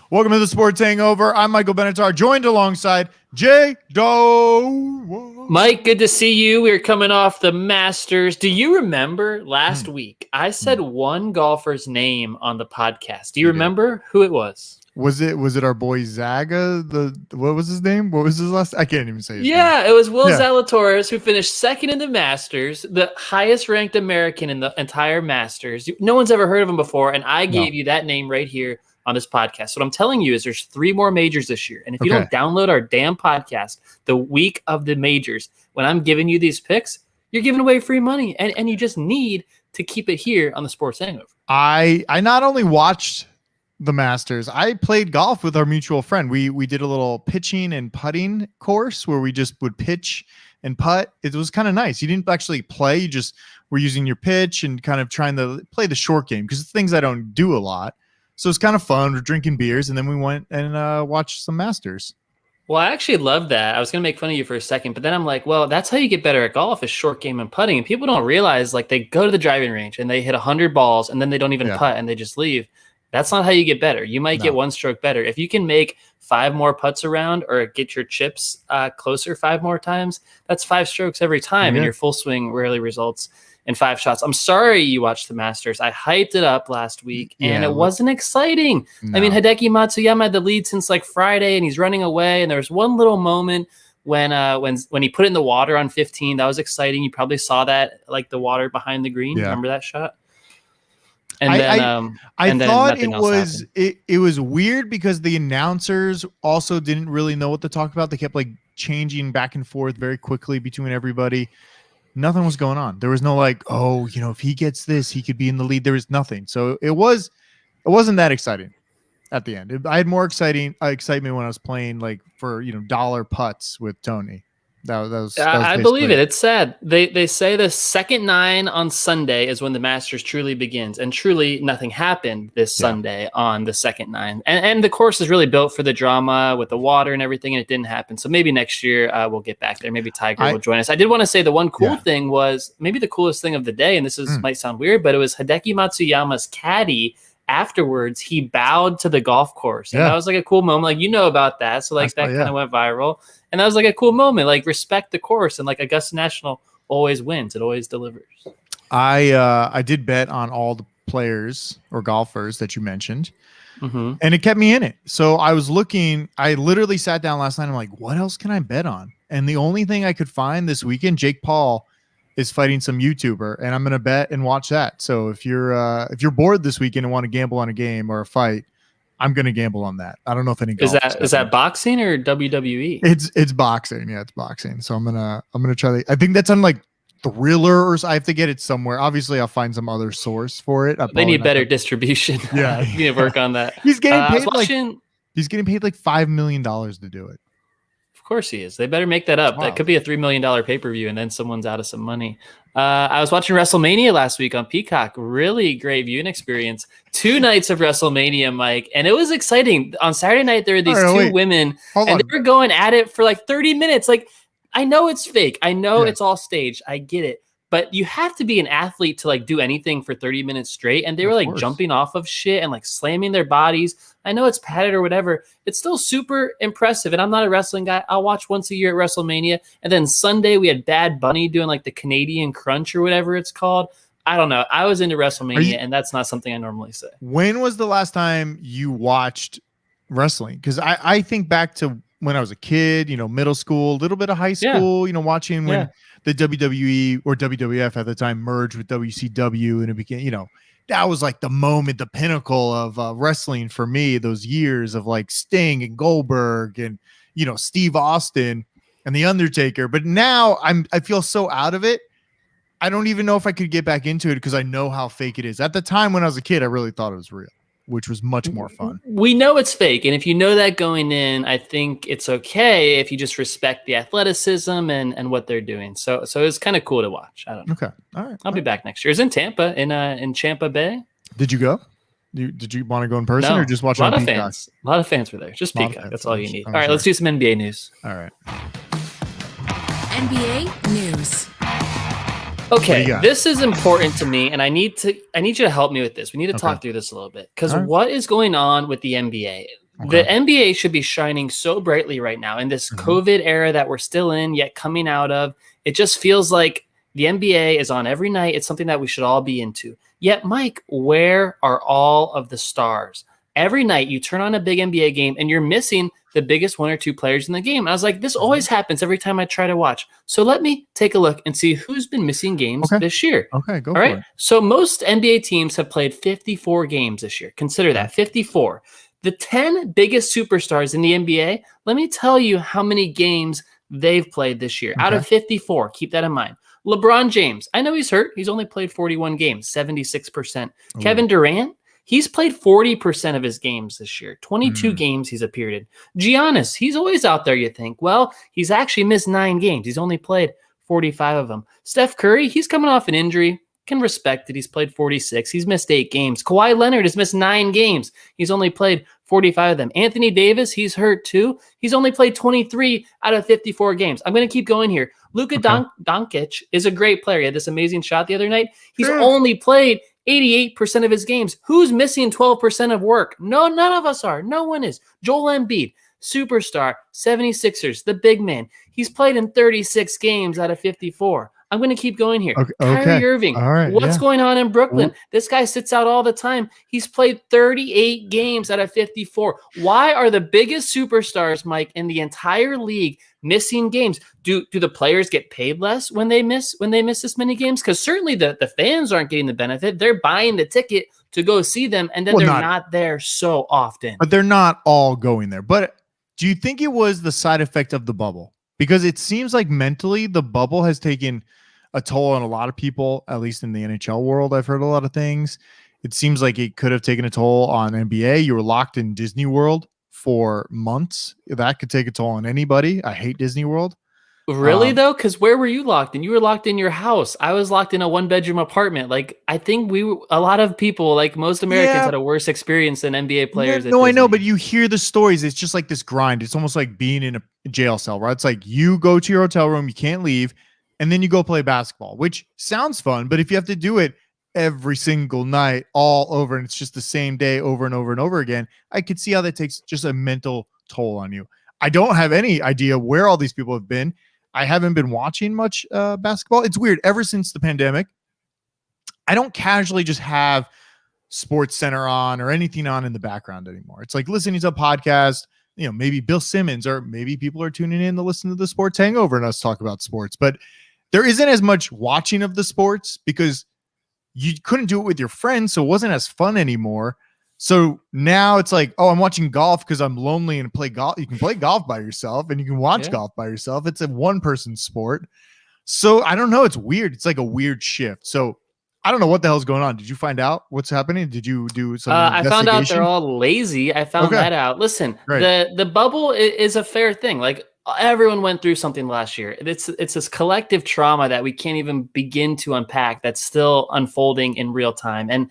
Welcome to the Sports Hangover. I'm Michael Benatar, joined alongside Dawg. Mike, good to see you. We're coming off the Masters. Do you remember last week I said one golfer's name on the podcast? Do you remember who it was? Was it our boy Zaga? What was his name? What was his last? I can't even say his name. Yeah, it was Will Zalatoris, who finished second in the Masters, the highest ranked American in the entire Masters. No one's ever heard of him before, and I gave you that name right here on this podcast. So what I'm telling you is there's 3 more majors this year. And if you don't download our damn podcast the week of the majors, when I'm giving you these picks, you're giving away free money. And you just need to keep it here on the Sports Hangover. I not only watched the Masters, I played golf with our mutual friend. We did a little pitching and putting course where we just would pitch and putt. It was kind of nice. You didn't actually play. You just were using your pitch and kind of trying to play the short game because it's things I don't do a lot. So it's kind of fun. We're drinking beers, and then we went and watched some Masters. Well, I actually love that. I was going to make fun of you for a second, but then I'm like, well, that's how you get better at golf is short game and putting. And people don't realize, like, they go to the driving range and they hit 100 balls, and then they don't even putt, and they just leave. That's not how you get better. You might get one stroke better. If you can make 5 more putts around or get your chips closer 5 more times, that's 5 strokes every time, and your full swing rarely results in 5 shots. I'm sorry you watched the Masters. I hyped it up last week, and it wasn't exciting. I mean, Hideki Matsuyama had the lead since like Friday, and he's running away. And there was one little moment when he put it in the water on 15. That was exciting. You probably saw that, like the water behind the green. Remember that shot? And I thought it was weird because the announcers also didn't really know what to talk about. They kept like changing back and forth very quickly between everybody. Nothing was going on. There was no like, oh, if he gets this, he could be in the lead. There was nothing. So it wasn't that exciting at the end. I had more excitement when I was playing like for, dollar putts with Tony. That was I believe it. It's sad. They say the second 9 on Sunday is when the Masters truly begins, and truly nothing happened this Sunday on the second 9. And the course is really built for the drama with the water and everything, and it didn't happen. So maybe next year we'll get back there. Maybe Tiger will join us. I did want to say the one cool thing was maybe the coolest thing of the day, and this might sound weird, but it was Hideki Matsuyama's caddy. Afterwards, he bowed to the golf course, and that was like a cool moment. Like, about that, so like that kind of went viral, and that was like a cool moment. Like, respect the course, and like Augusta National always wins; it always delivers. I did bet on all the players or golfers that you mentioned, and it kept me in it. So I was looking. I literally sat down last night. I'm like, what else can I bet on? And the only thing I could find this weekend, Jake Paul is fighting some YouTuber, and I'm going to bet and watch that. So if you're bored this weekend and want to gamble on a game or a fight, I'm going to gamble on that. I don't know if any is that boxing or WWE? It's boxing. Yeah, it's boxing. So I'm gonna try. I think that's on like Thriller, or I have to get it somewhere. Obviously, I'll find some other source for it. They need better distribution. Yeah, you need to work on that. He's getting paid he's getting paid like $5 million to do it. Of course he is. They better make that up. Wow. That could be a $3 million pay-per-view, and then someone's out of some money. I was watching WrestleMania last week on Peacock. Really great viewing experience. 2 nights of WrestleMania, Mike, and it was exciting. On Saturday night, there were these 2 women, and they were going at it for like 30 minutes. Like, I know it's fake. I know it's all staged. I get it. But you have to be an athlete to like do anything for 30 minutes straight. And they were like jumping off of shit and like slamming their bodies. I know it's padded or whatever. It's still super impressive. And I'm not a wrestling guy. I'll watch once a year at WrestleMania. And then Sunday we had Bad Bunny doing like the Canadian Crunch or whatever it's called. I don't know. I was into WrestleMania, and that's not something I normally say. When was the last time you watched wrestling? Because I think back to when I was a kid, middle school, a little bit of high school, watching when the WWE or WWF at the time merged with WCW, and it became, that was like the moment, the pinnacle of wrestling for me. Those years of like Sting and Goldberg and Steve Austin and The Undertaker. But now I feel so out of it. I don't even know if I could get back into it because I know how fake it is. At the time when I was a kid, I really thought it was real, which was much more fun. We know it's fake. And if you know that going in, I think it's okay if you just respect the athleticism and what they're doing. So it's kind of cool to watch. I don't know. Okay. All right. I'll be back next year. It's in Tampa, in Tampa Bay. Did you go? Did you want to go in person or just watch a on lot of Peacock? Fans? A lot of fans were there. Just Peacock. That's all you need. All right, let's do some NBA news. All right. NBA news. Okay, this is important to me, and I need you to help me with this. We need to talk through this a little bit because what is going on with the NBA? The NBA should be shining so brightly right now in this COVID era that we're still in, yet coming out of. It just feels like the NBA is on every night. It's something that we should all be into. Yet, Mike, where are all of the stars? Every night you turn on a big NBA game and you're missing the biggest one or two players in the game. I was like, this always happens every time I try to watch. So let me take a look and see who's been missing games this year. Okay, go all for right. it. So most NBA teams have played 54 games this year. Consider that 54. The 10 biggest superstars in the NBA, let me tell you how many games they've played this year. Out of 54, keep that in mind. LeBron James, I know he's hurt. He's only played 41 games, 76%. Ooh. Kevin Durant, he's played 40% of his games this year. 22 games he's appeared in. Giannis, he's always out there, you think. Well, he's actually missed 9 games. He's only played 45 of them. Steph Curry, he's coming off an injury. Can respect it. He's played 46. He's missed 8 games. Kawhi Leonard has missed 9 games. He's only played 45 of them. Anthony Davis, he's hurt too. He's only played 23 out of 54 games. I'm going to keep going here. Luca Doncic is a great player. He had this amazing shot the other night. He's only played 88% of his games. Who's missing 12% of work? No, none of us are. No one is. Joel Embiid, superstar, 76ers, the big man. He's played in 36 games out of 54. I'm going to keep going here. Kyrie Irving. All right, what's going on in Brooklyn? This guy sits out all the time. He's played 38 games out of 54. Why are the biggest superstars, Mike, in the entire league missing games? Do the players get paid less when they miss this many games? Because certainly the fans aren't getting the benefit. They're buying the ticket to go see them, and then they're not there so often. But they're not all going there. But do you think it was the side effect of the bubble? Because it seems like mentally the bubble has taken a toll on a lot of people, at least in the NHL world. I've heard a lot of things. It seems like it could have taken a toll on NBA. You were locked in Disney World for months. That could take a toll on anybody. I hate Disney World. Really, though? Because where were you locked in? You were locked in your house. I was locked in a 1-bedroom apartment. Like, I think a lot of people, like most Americans, had a worse experience than NBA players. No, I know, but you hear the stories. It's just like this grind. It's almost like being in a jail cell, right? It's like you go to your hotel room, you can't leave, and then you go play basketball, which sounds fun. But if you have to do it every single night all over, and it's just the same day over and over and over again, I could see how that takes just a mental toll on you. I don't have any idea where all these people have been. I haven't been watching much basketball. It's weird. Ever since the pandemic, I don't casually just have Sports Center on or anything on in the background anymore. It's like listening to a podcast, maybe Bill Simmons, or maybe people are tuning in to listen to the Sports Hangover and us talk about sports. But there isn't as much watching of the sports because you couldn't do it with your friends, so it wasn't as fun anymore. So now it's like, oh, I'm watching golf because I'm lonely and play golf. You can play golf by yourself and you can watch golf by yourself. It's a one-person sport. So I don't know. It's weird. It's like a weird shift. So I don't know what the hell's going on. Did you find out what's happening? Did you do some I found out they're all lazy. I found that out. Listen, the bubble is a fair thing. Like, everyone went through something last year. It's this collective trauma that we can't even begin to unpack that's still unfolding in real time. And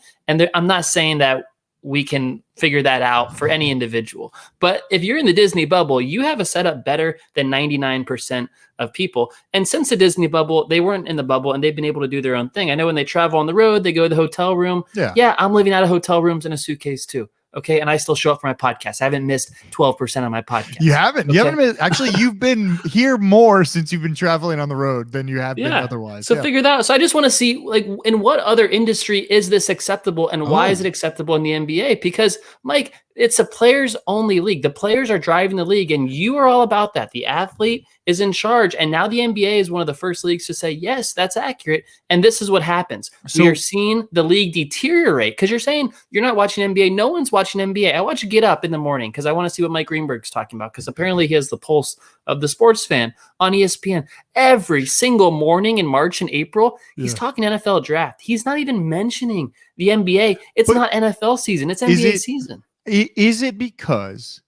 I'm not saying that we can figure that out for any individual. But if you're in the Disney bubble, you have a setup better than 99% of people. And since the Disney bubble, they weren't in the bubble and they've been able to do their own thing. I know when they travel on the road, they go to the hotel room. Yeah, I'm living out of hotel rooms in a suitcase too. Okay. And I still show up for my podcast. I haven't missed 12% of my podcast. You haven't. You haven't missed. Actually, you've been here more since you've been traveling on the road than you have been otherwise. So figure that out. So I just want to see, like, in what other industry is this acceptable and why is it acceptable in the NBA? Because, Mike, it's a players only league. The players are driving the league and you are all about that. The athlete is in charge. And now the NBA is one of the first leagues to say, yes, that's accurate. And this is what happens. So we are seeing the league deteriorate because you're saying you're not watching NBA. No one's watching NBA. I watch you Get Up in the morning because I want to see what Mike Greenberg's talking about because apparently he has the pulse of the sports fan on ESPN. Every single morning in March and April, he's talking NFL draft. He's not even mentioning the NBA. It's not NFL season. It's NBA season. Is it because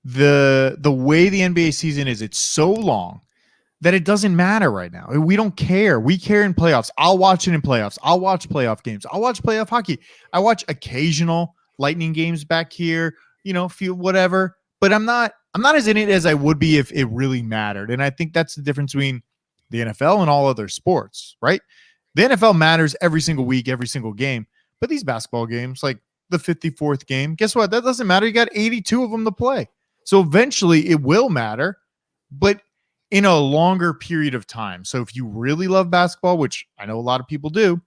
the way the NBA season is, it's so long that it doesn't matter right now? We don't care. We care in playoffs. I'll watch it in playoffs. I'll watch playoff games. I'll watch playoff hockey. I watch occasional Lightning games back here, feel whatever, but I'm not as in it as I would be if it really mattered. And I think that's the difference between the NFL and all other sports, right? The NFL matters every single week, every single game, but these basketball games, like, the 54th game. Guess what? That doesn't matter. You got 82 of them to play. So eventually it will matter, but in a longer period of time. So if you really love basketball, which I know a lot of people do,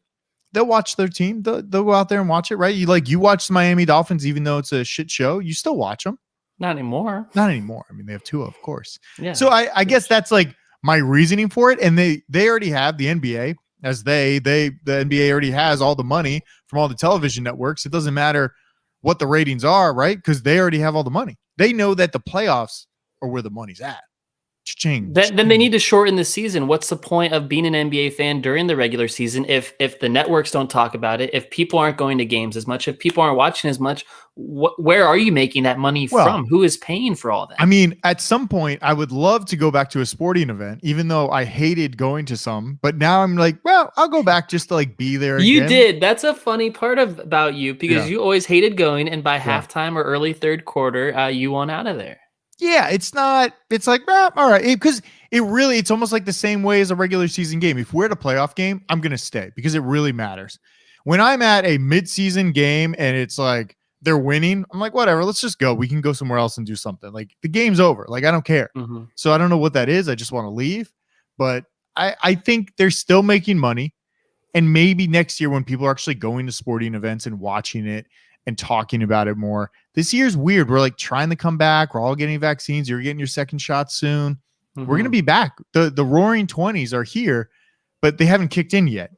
they'll watch their team. They'll go out there and watch it, right? You watch the Miami Dolphins, even though it's a shit show, you still watch them. Not anymore. Not anymore. I mean, they have Tua, of course. Yeah. So I guess that's like my reasoning for it. And they already have the NBA as the NBA already has all the money from all the television networks. It doesn't matter what the ratings are, right? Because they already have all the money. They know that the playoffs are where the money's at. Then they need to shorten the season. What's the point of being an NBA fan during the regular season if the networks don't talk about it, if people aren't going to games as much, if people aren't watching as much? Where are you making that money from? Who is paying for all that? I mean, at some point, I would love to go back to a sporting event, even though I hated going to some. But now I'm like, well, I'll go back just to like be there. You did. That's a funny part about you because you always hated going, and by halftime or early third quarter, you won out of there. Yeah, it's like, all right. Because it's almost like the same way as a regular season game. If we're at a playoff game, I'm going to stay because it really matters. When I'm at a midseason game and it's like they're winning, I'm like, whatever, let's just go. We can go somewhere else and do something. Like the game's over. Like, I don't care. Mm-hmm. So I don't know what that is. I just want to leave. But I think they're still making money. And maybe next year when people are actually going to sporting events and watching it and talking about it more. This year's weird. We're like trying to come back. We're all getting vaccines. You're getting your second shot soon. Mm-hmm. We're going to be back. The roaring 20s are here, but they haven't kicked in yet.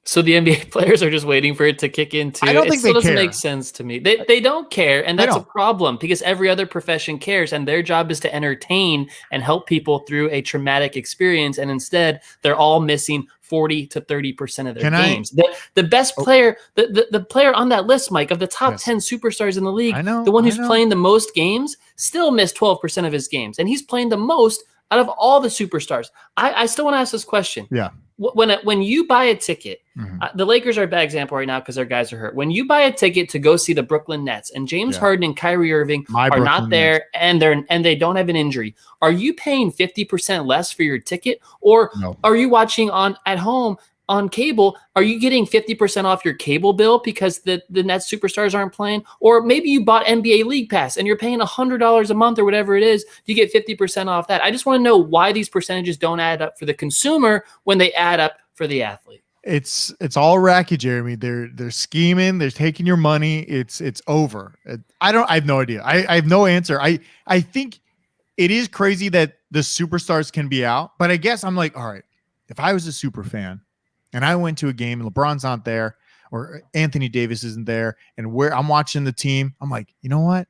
So the NBA players are just waiting for it to kick in too. I don't think they care. It doesn't make sense to me. They don't care, and that's a problem because every other profession cares, and their job is to entertain and help people through a traumatic experience, and instead they're all missing 40 to 30% of their games. The best player, the player on that list, Mike, of the top 10 superstars in the league, the one who's playing the most games, still missed 12% of his games, and he's playing the most out of all the superstars. I still want to ask this question. Yeah. When you buy a ticket, the Lakers are a bad example right now because their guys are hurt. When you buy a ticket to go see the Brooklyn Nets and James Harden and Kyrie Irving are not there and they don't have an injury, are you paying 50% less for your ticket, or are you watching at home on cable? Are you getting 50% off your cable bill because the Nets superstars aren't playing? Or maybe you bought NBA League Pass and you're paying $100 a month or whatever it is. You get 50% off that. I just want to know why these percentages don't add up for the consumer when they add up for the athlete. It's all racket, Jeremy. They're scheming. They're taking your money. It's over. I have no idea. I have no answer. I think it is crazy that the superstars can be out, but I guess I'm like, all right, if I was a super fan and I went to a game and LeBron's not there or Anthony Davis isn't there and where I'm watching the team, I'm like, you know what?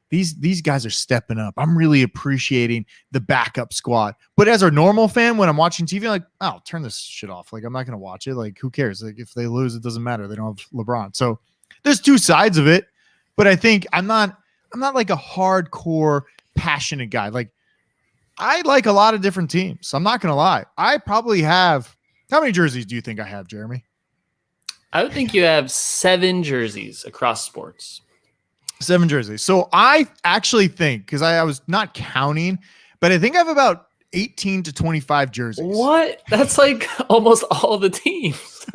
These guys are stepping up. I'm really appreciating the backup squad. But as a normal fan, when I'm watching TV, I'm like, oh, turn this shit off. Like, I'm not going to watch it. Like, who cares? Like, if they lose, it doesn't matter. They don't have LeBron. So there's two sides of it. But I think I'm not like a hardcore passionate guy. Like, I like a lot of different teams. I'm not going to lie. I probably have. How many jerseys do you think I have, Jeremy? I would think you have 7 jerseys across sports. 7 jerseys. So I actually think, because I was not counting, but I think I have about 18 to 25 jerseys. What? That's like almost all the teams.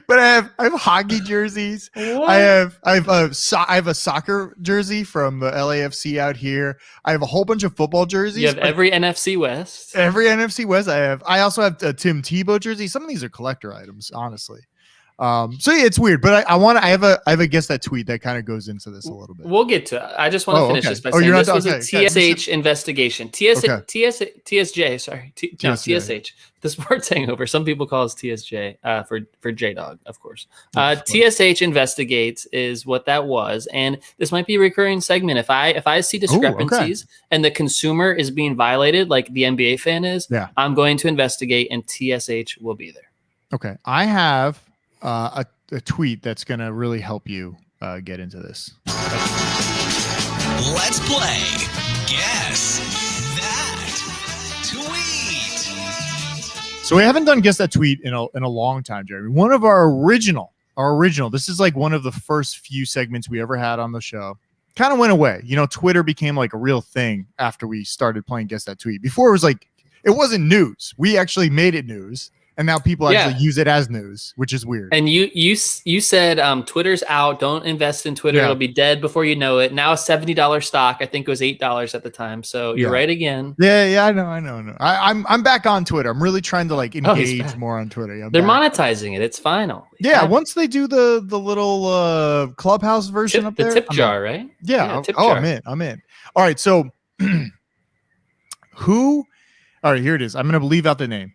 But I have hockey jerseys. What? I have a soccer jersey from the LAFC out here. I have a whole bunch of football jerseys. You have every NFC West. Every NFC West I have. I also have a Tim Tebow jersey. Some of these are collector items, honestly. So yeah, it's weird, but I have a guess that tweet that kind of goes into this a little bit. We'll get to it. I just want to finish this by saying this was a TSH investigation. TSJ, sorry. TSH. The sports hangover. Some people call us TSJ for J-Dog, of course. TSH Investigates is what that was, and this might be a recurring segment. If I see discrepancies and the consumer is being violated, like the NBA fan is, I'm going to investigate, and TSH will be there. Okay, I have a tweet that's going to really help you get into this. Let's play Guess That Tweet. So we haven't done Guess That Tweet in a long time, Jeremy. One of our original, this is like one of the first few segments we ever had on the show. Kind of went away. You know, Twitter became like a real thing after we started playing Guess That Tweet. Before it was like, it wasn't news. We actually made it news. And now people actually use it as news, which is weird. And you said Twitter's out. Don't invest in Twitter. It'll be dead before you know it. Now a $70 stock. I think it was $8 at the time. So you're right again. Yeah. I know. I'm back on Twitter. I'm really trying to like engage more on Twitter. They're monetizing it. It's final. Yeah. Once they do the little clubhouse version up there, the tip jar, right? Yeah. Tip jar. I'm in. All right. So who? All right. Here it is. I'm going to leave out the name.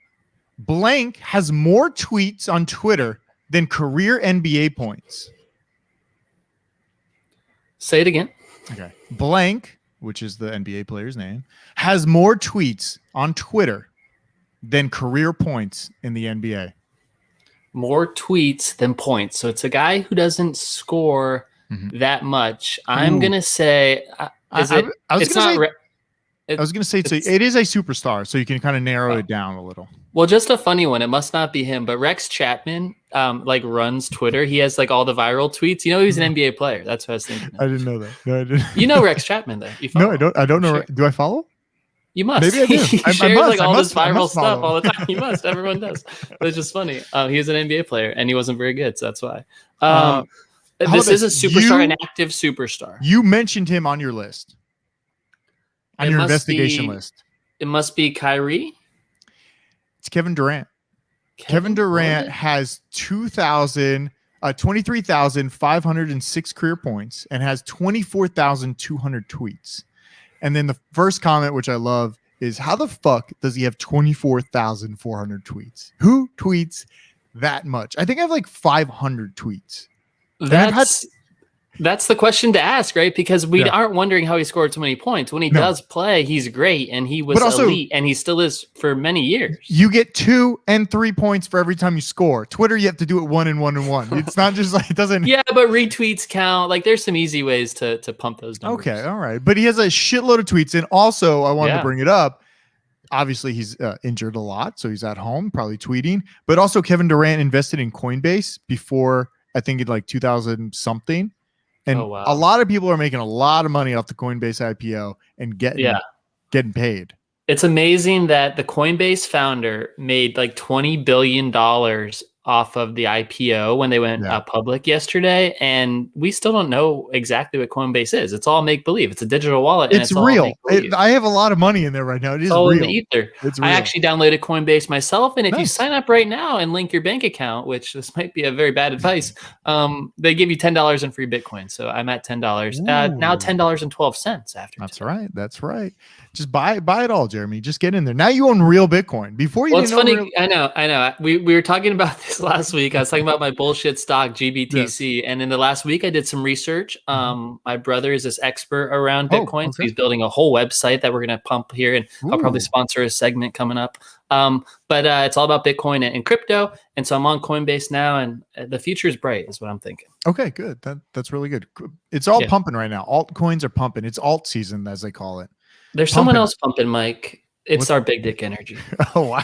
Blank has more tweets on Twitter than career NBA points. Say it again. Okay. Blank, which is the NBA player's name, has more tweets on Twitter than career points in the NBA. More tweets than points. So it's a guy who doesn't score that much. I'm going to say, it is a superstar, so you can kind of narrow it down a little. Well, just a funny one. It must not be him, but Rex Chapman runs Twitter. He has like all the viral tweets. You know, he's an NBA player. That's what I was thinking. I didn't know that. No, I didn't. You know Rex Chapman, though. No, I don't. I don't know. Sure. Do I follow? You must. Maybe I do. He shares all this viral stuff all the time. You must. Everyone does. But it's just funny. He was an NBA player, and he wasn't very good, so that's why. This is a superstar, an active superstar. You mentioned him on your list. On your investigation list. It must be Kyrie. It's Kevin Durant. Kevin Durant has 23,506 career points and has 24,200 tweets. And then the first comment, which I love, is how the fuck does he have 24,400 tweets? Who tweets that much? I think I have like 500 tweets. That's the question to ask, right? Because we aren't wondering how he scored so many points. When he does play, he's great, and he was elite, and he still is for many years. You get 2 and 3 points for every time you score. Twitter, you have to do it 1 and 1 and 1. It's not just like it doesn't. Yeah, but retweets count. Like there's some easy ways to pump those numbers. Okay, all right, but he has a shitload of tweets, and also I wanted to bring it up. Obviously, he's injured a lot, so he's at home, probably tweeting. But also, Kevin Durant invested in Coinbase before I think in like 2000 something. And a lot of people are making a lot of money off the Coinbase IPO and getting paid. It's amazing that the Coinbase founder made like $20 billion off of the IPO when they went public yesterday. And we still don't know exactly what Coinbase is. It's all make-believe. It's a digital wallet. It's real. I have a lot of money in there right now. It is real. In the ether. I actually downloaded Coinbase myself. And if you sign up right now and link your bank account, which this might be a very bad advice, they give you $10 in free Bitcoin. So I'm at $10. Now $10.12 after. That's right. Just buy it all, Jeremy. Just get in there. Now you own real Bitcoin. Before you it's funny. I know. We were talking about this last week. I was talking about my bullshit stock GBTC, and in the last week I did some research. My brother is this expert around Bitcoin, so he's building a whole website that we're going to pump here, and I'll probably sponsor a segment coming up. But it's all about Bitcoin and crypto, and so I'm on Coinbase now, and the future is bright, is what I'm thinking. Okay, good. That's really good. It's all pumping right now. Altcoins are pumping. It's alt season, as they call it. There's someone else pumping, Mike. It's our big dick energy. Oh wow.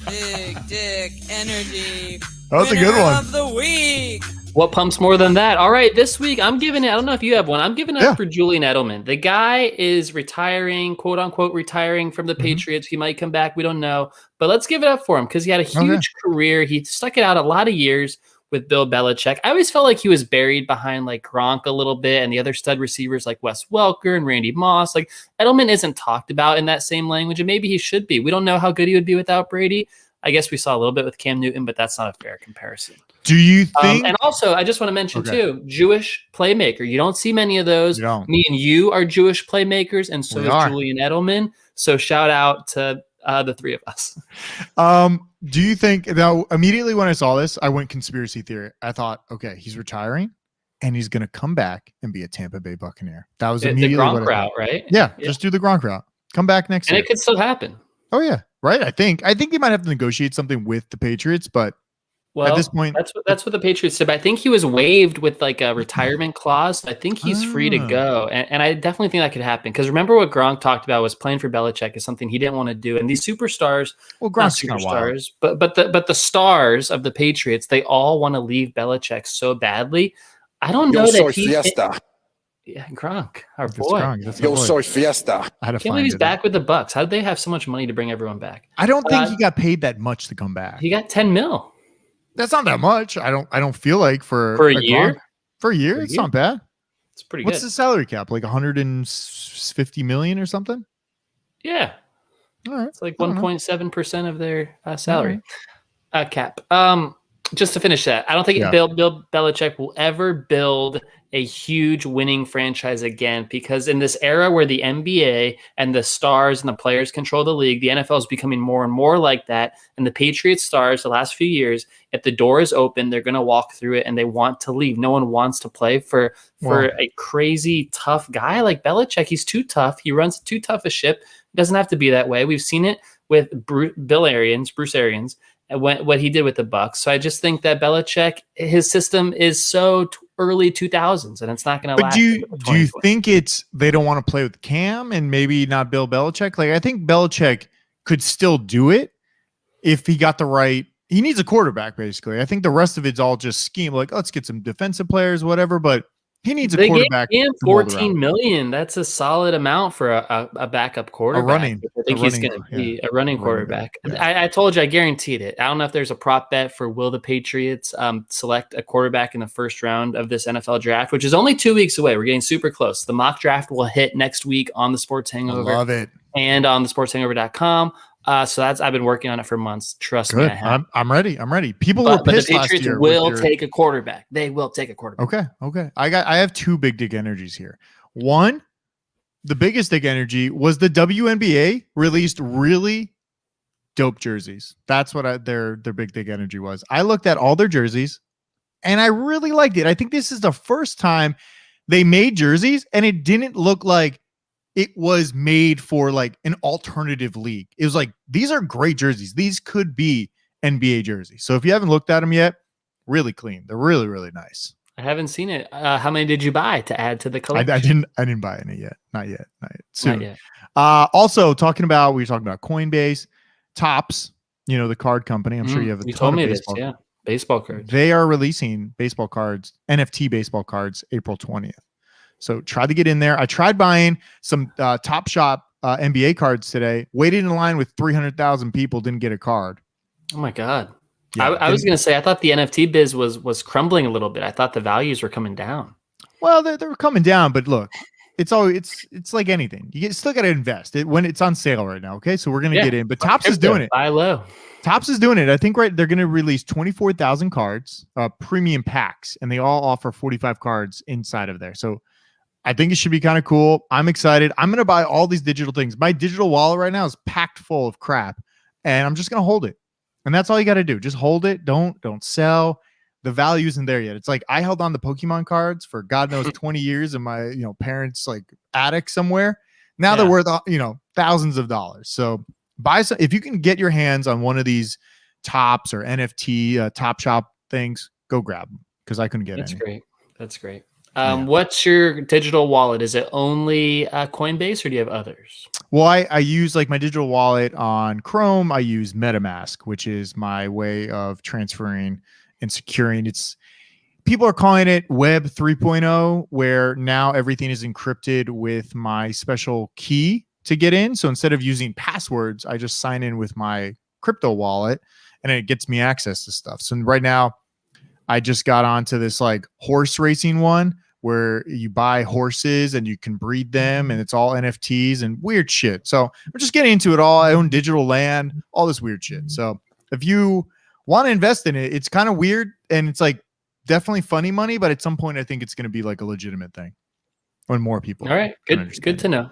Big dick energy. That was a good one. Of the week. What pumps more than that? All right, this week I'm giving it. I don't know if you have one. I'm giving it up for Julian Edelman. The guy is retiring, quote unquote, retiring from the Patriots. He might come back. We don't know, but let's give it up for him because he had a huge career. He stuck it out a lot of years with Bill Belichick. I always felt like he was buried behind like Gronk a little bit and the other stud receivers like Wes Welker and Randy Moss. Like Edelman isn't talked about in that same language, and maybe he should be. We don't know how good he would be without Brady. I guess we saw a little bit with Cam Newton, but that's not a fair comparison. Do you think? And also, I just want to mention too, Jewish playmaker. You don't see many of those. Me and you are Jewish playmakers, and so is Julian Edelman. So shout out to the three of us. Do you think now? Immediately when I saw this, I went conspiracy theory. I thought, okay, he's retiring, and he's going to come back and be a Tampa Bay Buccaneer. That was immediately the Gronk route, right? Yeah, just do the Gronk route. Come back next year, and it could still happen. Oh yeah, right. I think they might have to negotiate something with the Patriots, but at this point, that's what the Patriots said. But I think he was waived with like a retirement clause. I think he's free to go, and I definitely think that could happen. Because remember what Gronk talked about was playing for Belichick is something he didn't want to do. And these superstars, Gronk's not superstars, but the stars of the Patriots, they all want to leave Belichick so badly. I don't know that Yeah, Gronk, our That's boy. Gronk. That's Yo our boy. soy fiesta. I had to Can't find believe he's it. back with the Bucks. How did they have so much money to bring everyone back? I don't think he got paid that much to come back. He got 10 mil That's not that much. I don't feel like for a year. Gronk. For a year, it's not bad. It's pretty What's good. the salary cap? Like 150 million or something? Yeah. All right. It's like I don't know. 1.7% of their salary cap. Just to finish that, I don't think Bill Belichick will ever build a huge winning franchise again, because in this era where the NBA and the stars and the players control the league, the NFL is becoming more and more like that. And the Patriots stars the last few years, if the door is open, they're going to walk through it and they want to leave. No one wants to play for a crazy tough guy like Belichick. He's too tough. He runs too tough a ship. It doesn't have to be that way. We've seen it with Bruce Arians, and what he did with the Bucks. So I just think that Belichick, his system is so early 2000s, and it's not going to last. But do you think it's they don't want to play with Cam and maybe not Bill Belichick? Like, I think Belichick could still do it if he got the right. He needs a quarterback, basically. I think the rest of it's all just scheme. Like, let's get some defensive players, whatever. But he needs a quarterback. They gave him $14 million. That's a solid amount for a backup quarterback. I think he's going to be a running quarterback. Yeah. I told you, I guaranteed it. I don't know if there's a prop bet for will the Patriots select a quarterback in the first round of this NFL draft, which is only 2 weeks away. We're getting super close. The mock draft will hit next week on the Sports Hangover. I love it. And on the sportshangover.com. So I've been working on it for months. Trust me, I have. I'm ready. People were pissed the last Patriots year. will take a quarterback. They will take a quarterback. Okay. I have two big dick energies here. One, the biggest dick energy was the WNBA released really dope jerseys. That's what their big dick energy was. I looked at all their jerseys and I really liked it. I think this is the first time they made jerseys and it didn't look like it was made for like an alternative league. It was like, these are great jerseys. These could be NBA jerseys. So if you haven't looked at them yet, really clean. They're really, really nice. I haven't seen it. How many did you buy to add to the collection? I didn't buy any yet. Not yet. Soon. Not yet. Also we were talking about Coinbase, Topps, the card company. I'm sure you have a ton of baseball. Yeah. Baseball cards. They are releasing baseball cards, NFT baseball cards, April 20th. So try to get in there. I tried buying some Top Shop NBA cards today. Waited in line with 300,000 people. Didn't get a card. Oh my God! Yeah, I was going to say I thought the NFT biz was crumbling a little bit. I thought the values were coming down. Well, they're coming down, but look, it's like anything. You still got to invest when it's on sale right now. Okay, so we're gonna get in, but Topps is doing it. Buy low. Topps is doing it. I think they're going to release 24,000 cards, premium packs, and they all offer 45 cards inside of there. So I think it should be kind of cool. I'm excited. I'm going to buy all these digital things. My digital wallet right now is packed full of crap, and I'm just going to hold it. And that's all you got to do. Just hold it. Don't sell. The value isn't there yet. It's like I held on to Pokemon cards for God knows 20 years in my parents' like attic somewhere. Now they're worth thousands of dollars. So buy some if you can get your hands on one of these Topps or NFT Top Shop things. Go grab them because I couldn't get any. That's great. What's your digital wallet? Is it only Coinbase or do you have others? Well, I use like my digital wallet on Chrome. I use MetaMask, which is my way of transferring and securing. People are calling it Web 3.0, where now everything is encrypted with my special key to get in. So instead of using passwords, I just sign in with my crypto wallet and it gets me access to stuff. So right now I just got onto this like horse racing one where you buy horses and you can breed them and it's all NFTs and weird shit. So I'm just getting into it all. I own digital land, all this weird shit. So if you want to invest in it, it's kind of weird and it's like definitely funny money, but at some point I think it's going to be like a legitimate thing when more people. All right. Good to know.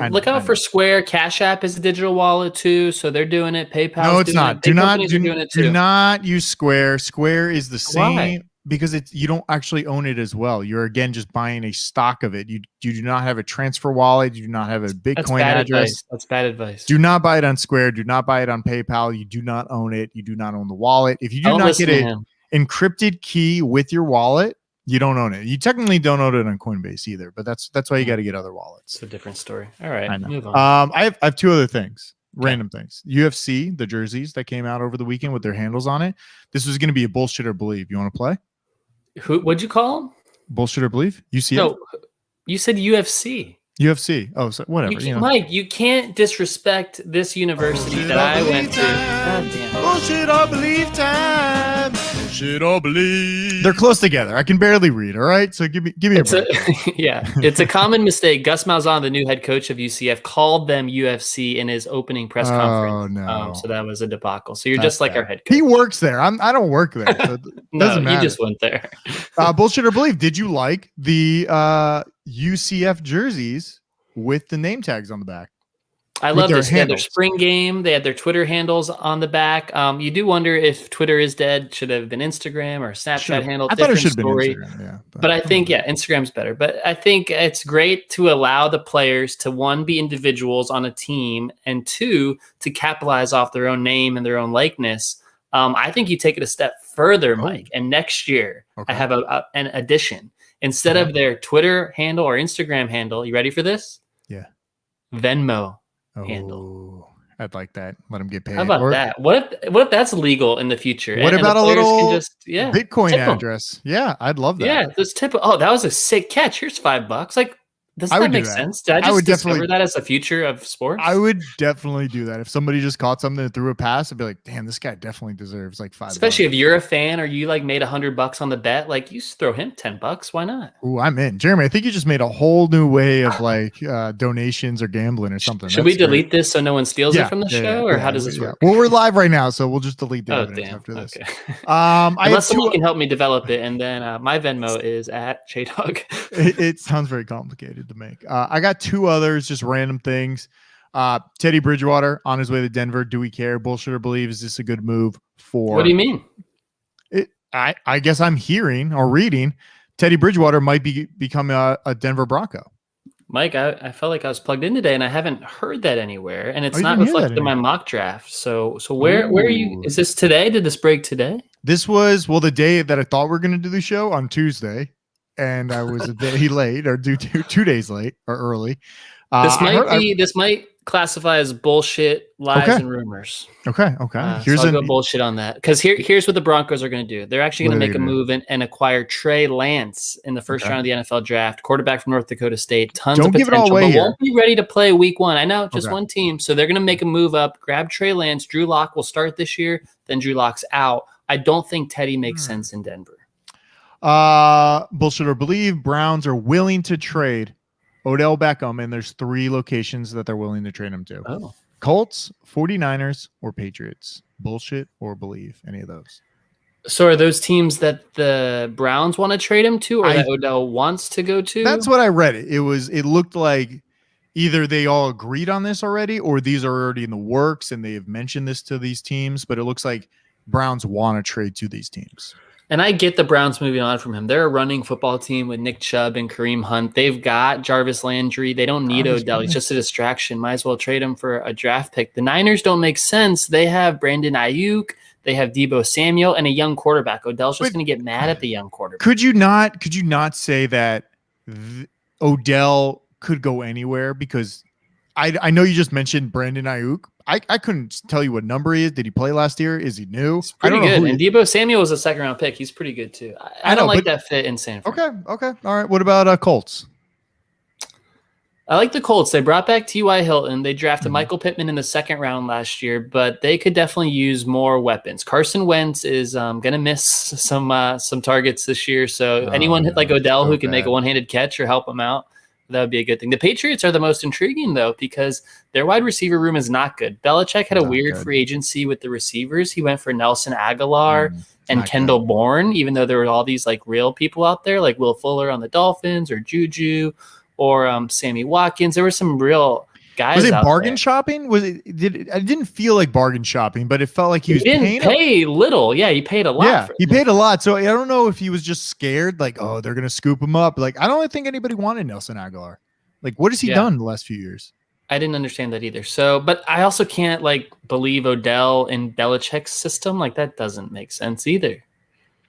Look out for Square. Cash App is a digital wallet too. So they're doing it. PayPal. No, it's not. Do not use Square. Square is the same. Why? Because you don't actually own it as well. You're again just buying a stock of it. You do not have a transfer wallet. You do not have a Bitcoin address. That's bad advice. Do not buy it on Square. Do not buy it on PayPal. You do not own it. You do not own the wallet. If you do not get an encrypted key with your wallet, you don't own it. You technically don't own it on Coinbase either, but that's why you got to get other wallets. It's a different story. All right, move on. I have two other things. Random things. UFC, the jerseys that came out over the weekend with their handles on it. This was going to be a bullshit or believe. You want to play? What'd you call them? Bullshit or believe? UCF? No, You said UFC. UFC. Oh, so whatever. Mike, you can't disrespect this university that I went to. God damn. Bullshit or believe time. Bullshit or believe. They're close together. I can barely read. All right, so give me a break. It's a common mistake. Gus Malzahn, the new head coach of UCF, called them UFC in his opening press conference. No. So that was a debacle. So you're just like our head coach. He works there. I don't work there. So it doesn't matter. You just went there. Bullshit or believe. Did you like the UCF jerseys with the name tags on the back? I love this. They had their spring game. They had their Twitter handles on the back. You do wonder if Twitter is dead. Should have been Instagram or Snapchat handle. I thought it should have been Instagram. Yeah, but I think Instagram's better. But I think it's great to allow the players to, one, be individuals on a team, and two, to capitalize off their own name and their own likeness. I think you take it a step further, Mike. And next year, I have an addition. Instead of their Twitter handle or Instagram handle, you ready for this? Yeah. Venmo handle. I'd like that. Let them get paid. How about that? What if that's legal in the future? What about a little Bitcoin tip address? Yeah, I'd love that. Yeah, this tip. Oh, that was a sick catch. Here's $5. Like, does that make sense? Did I just discover that as the future of sports? I would definitely do that. If somebody just caught something and threw a pass, I'd be like, damn, this guy definitely deserves like $5. Especially if you're a fan or you like made $100 on the bet, like you throw him $10. Why not? Ooh, I'm in. Jeremy, I think you just made a whole new way of like donations or gambling or something. Should we delete this so no one steals it from the show, or how does this work? Well, we're live right now, so we'll just delete the evidence after this. Okay. Unless someone can help me develop it, and then my Venmo is at Dawg. It sounds very complicated to make. I got two others, just random things. Teddy Bridgewater on his way to Denver. Do we care? Bullshit or believe? Is this a good move for? What do you mean? I guess I'm hearing or reading Teddy Bridgewater might become a Denver Bronco. Mike, I felt like I was plugged in today, and I haven't heard that anywhere, and it's not reflected in my mock draft. So where are you? Is this today? Did this break today? This was the day that I thought we were going to do the show on Tuesday. And I was a day late, or 2 days late or early. This might classify as bullshit, lies, and rumors. Okay. Here's I'll go bullshit on that, because here's what the Broncos are going to do. They're actually going to make a move and acquire Trey Lance in the first round of the NFL draft, quarterback from North Dakota State. Tons of potential, give it all away but here. Won't be ready to play week one. I know, just one team. So they're going to make a move up, grab Trey Lance. Drew Lock will start this year. Then Drew Lock's out. I don't think Teddy makes sense in Denver. Bullshit or believe. Browns are willing to trade Odell Beckham, and there's 3 locations that they're willing to trade him to. Colts, 49ers, or Patriots. Bullshit or believe any of those. So are those teams that the Browns want to trade him to, or that Odell wants to go to? That's what I read. It looked like either they all agreed on this already, or these are already in the works and they have mentioned this to these teams, but it looks like Browns want to trade to these teams. And I get the Browns moving on from him. They're a running football team with Nick Chubb and Kareem Hunt. They've got Jarvis Landry. They don't need Odell. He's just a distraction. Might as well trade him for a draft pick. The Niners don't make sense. They have Brandon Ayuk. They have Deebo Samuel and a young quarterback. Odell's just going to get mad at the young quarterback. Could you not say that Odell could go anywhere? Because I know you just mentioned Brandon Ayuk. I couldn't tell you what number he is. Did he play last year? Is he new? He's pretty good. And Deebo Samuel was a second-round pick. He's pretty good, too. I don't like that fit in San Fran. Okay. All right. What about Colts? I like the Colts. They brought back T.Y. Hilton. They drafted Michael Pittman in the second round last year, but they could definitely use more weapons. Carson Wentz is going to miss some targets this year, so anyone like Odell who can make a one-handed catch or help him out, that would be a good thing. The Patriots are the most intriguing, though, because their wide receiver room is not good. Belichick had a weird free agency with the receivers. He went for Nelson Aguilar and Kendall Bourne, even though there were all these like real people out there, like Will Fuller on the Dolphins or Juju or Sammy Watkins. There were some real guys. Was it out bargain there. shopping? I didn't feel like bargain shopping, but it felt like he didn't pay little. Yeah, he paid a lot. Yeah, he paid a lot. So I don't know if he was just scared, like, oh, they're gonna scoop him up. Like, I don't think anybody wanted Nelson Aguilar. Like, what has he done in the last few years? I didn't understand that either. So, but I also can't like believe Odell in Belichick's system. Like, that doesn't make sense either.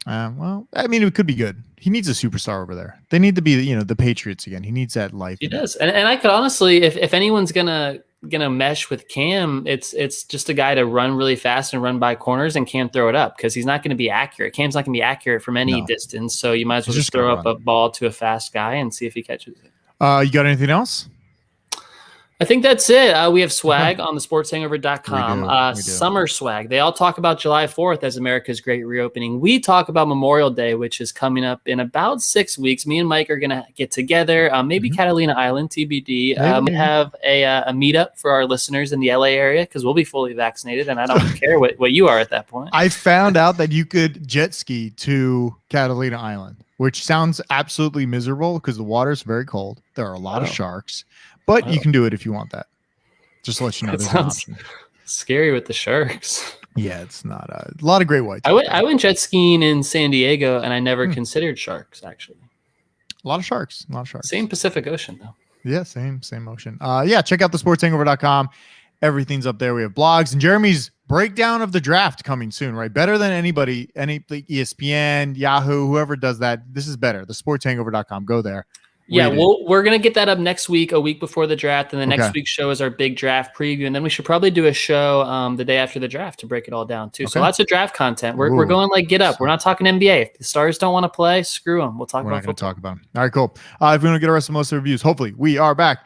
Well, I mean, it could be good. He needs a superstar over there. They need to be, the Patriots again. He needs that life. He does. And I could honestly, if anyone's gonna mesh with Cam, it's just a guy to run really fast and run by corners, and Cam throw it up because he's not going to be accurate. Cam's not going to be accurate from any distance. So you might as well just throw up a ball to a fast guy and see if he catches it. You got anything else? I think that's it. We have swag on the sportshangover.com. We do. Summer swag. They all talk about July 4th as America's great reopening. We talk about Memorial Day, which is coming up in about 6 weeks. Me and Mike are going to get together, maybe Catalina Island, TBD. We have a meetup for our listeners in the LA area because we'll be fully vaccinated, and I don't care what you are at that point. I found out that you could jet ski to Catalina Island, which sounds absolutely miserable because the water is very cold. There are a lot of sharks. But you can do it if you want that. Just to let you know, there's an option. Scary with the sharks. Yeah, it's not a lot of great whites. I went jet skiing in San Diego, and I never considered sharks, actually. A lot of sharks. Same Pacific Ocean, though. Yeah, same ocean. Check out the sportshangover.com. Everything's up there. We have blogs and Jeremy's breakdown of the draft coming soon, right? Better than anybody, any ESPN, Yahoo, whoever does that. This is better. The sportshangover.com. Go there. Yeah, we're going to get that up next week, a week before the draft. And the next week's show is our big draft preview. And then we should probably do a show the day after the draft to break it all down, too. Okay. So lots of draft content. We're going like get up. We're not talking NBA. If the Stars don't want to play, screw them. We'll talk about football. We're not going to talk about them. All right, cool. If we want to get our rest of most of the reviews, hopefully we are back